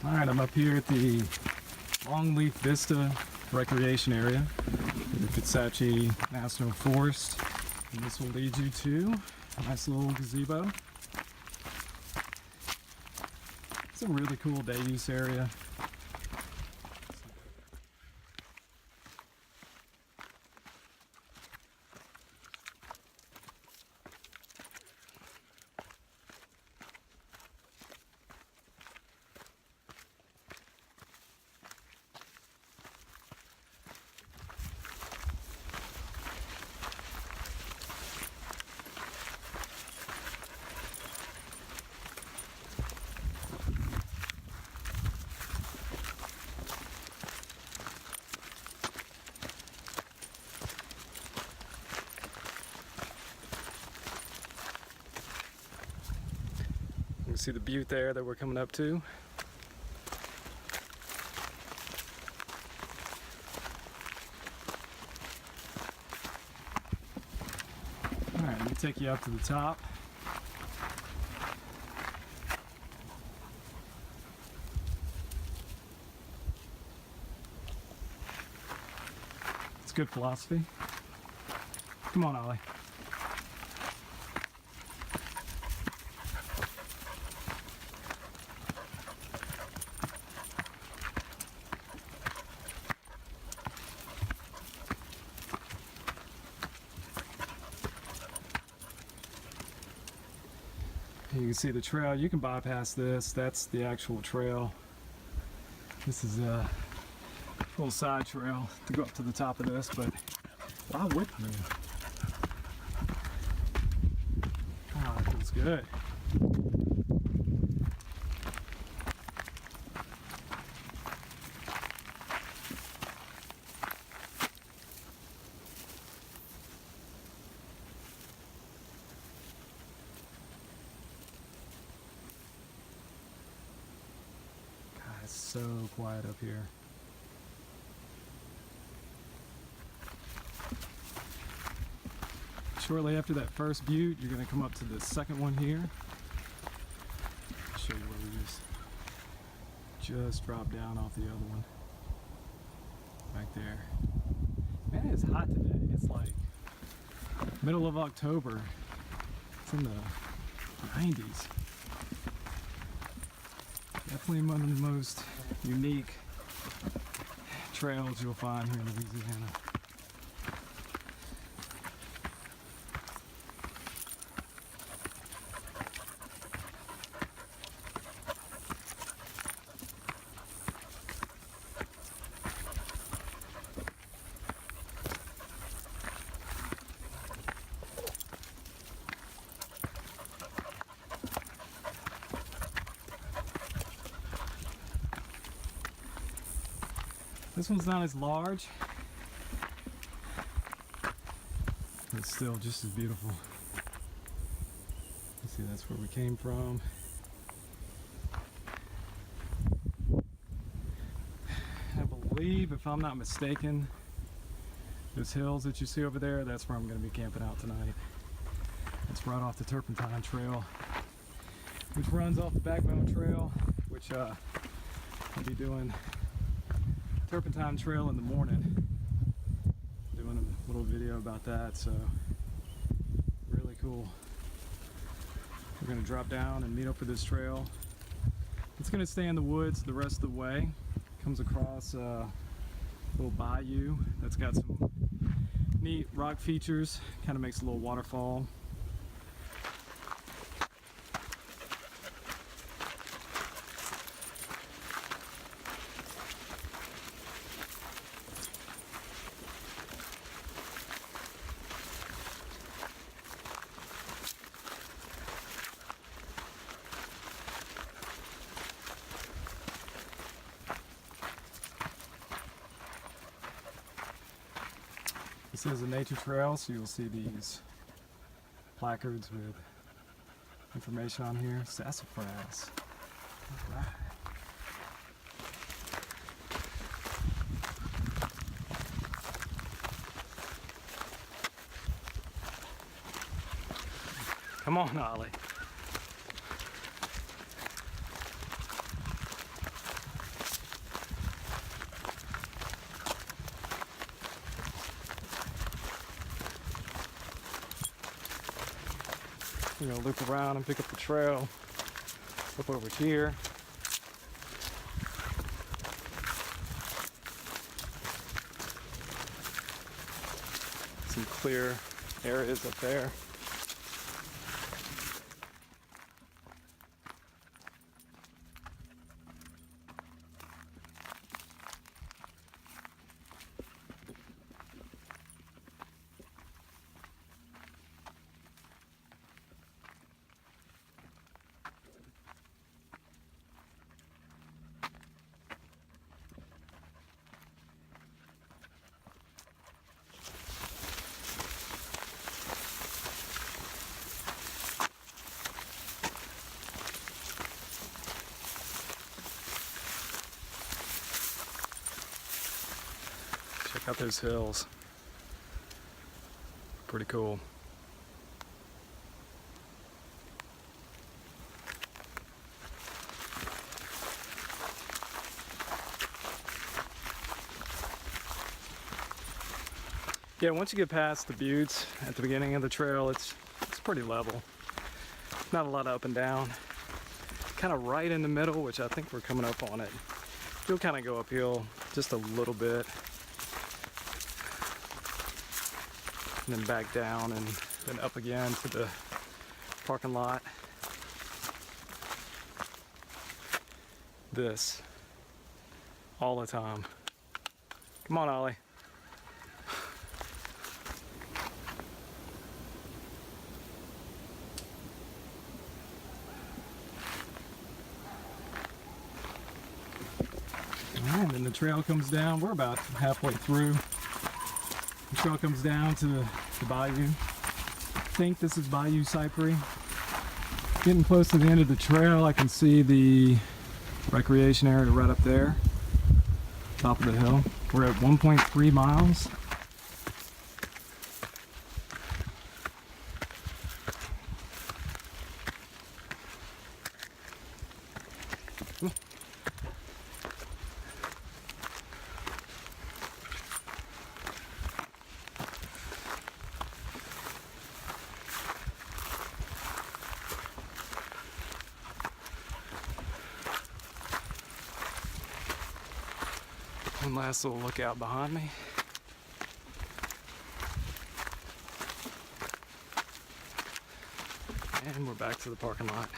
Alright, I'm up here at the Longleaf Vista Recreation Area, the Kisatchie National Forest, and this will lead you to a nice little gazebo. It's a really cool day use area. You can see the butte there that we're coming up to. Alright, let me take you up to the top. It's good philosophy. Come on, Ollie. You can see the trail. You can bypass this. That's the actual trail. This is a little side trail to go up to the top of this, but why wouldn't you? Oh, that feels good. It's so quiet up here. Shortly after that first butte, you're going to come up to the second one here. I'll show you where we just dropped down off the other one. Back there. Man, it's hot today. It's like middle of October. It's in the 90s. Definitely one of the most unique trails you'll find here in Louisiana. This one's not as large, but it's still just as beautiful. You see, that's where we came from. I believe, if I'm not mistaken, those hills that you see over there, that's where I'm going to be camping out tonight. It's right off the Turpentine Trail, which runs off the Backbone Trail, which I'll be doing Turpentine Trail in the morning, doing a little video about that, so really cool. We're going to drop down and meet up with this trail. It's going to stay in the woods the rest of the way. Comes across a little bayou that's got some neat rock features, kind of makes a little waterfall. This is a nature trail, so you'll see these placards with information on here. Sassafras. All right. Come on, Ollie. We're gonna loop around and pick up the trail up over here. Some clear areas up there. Check out those hills. Pretty cool. Yeah, once you get past the buttes at the beginning of the trail, it's pretty level. Not a lot of up and down. Kind of right in the middle, which I think we're coming up on it. You'll kind of go uphill just a little bit. And then back down and then up again to the parking lot. This all the time. Come on, Ollie. And then the trail comes down. We're about halfway through. The trail comes down to the bayou. I think this is Bayou Cypress. Getting close to the end of the trail, I can see the recreation area right up there, top of the hill. We're at 1.3 miles. One last little look out behind me. And we're back to the parking lot.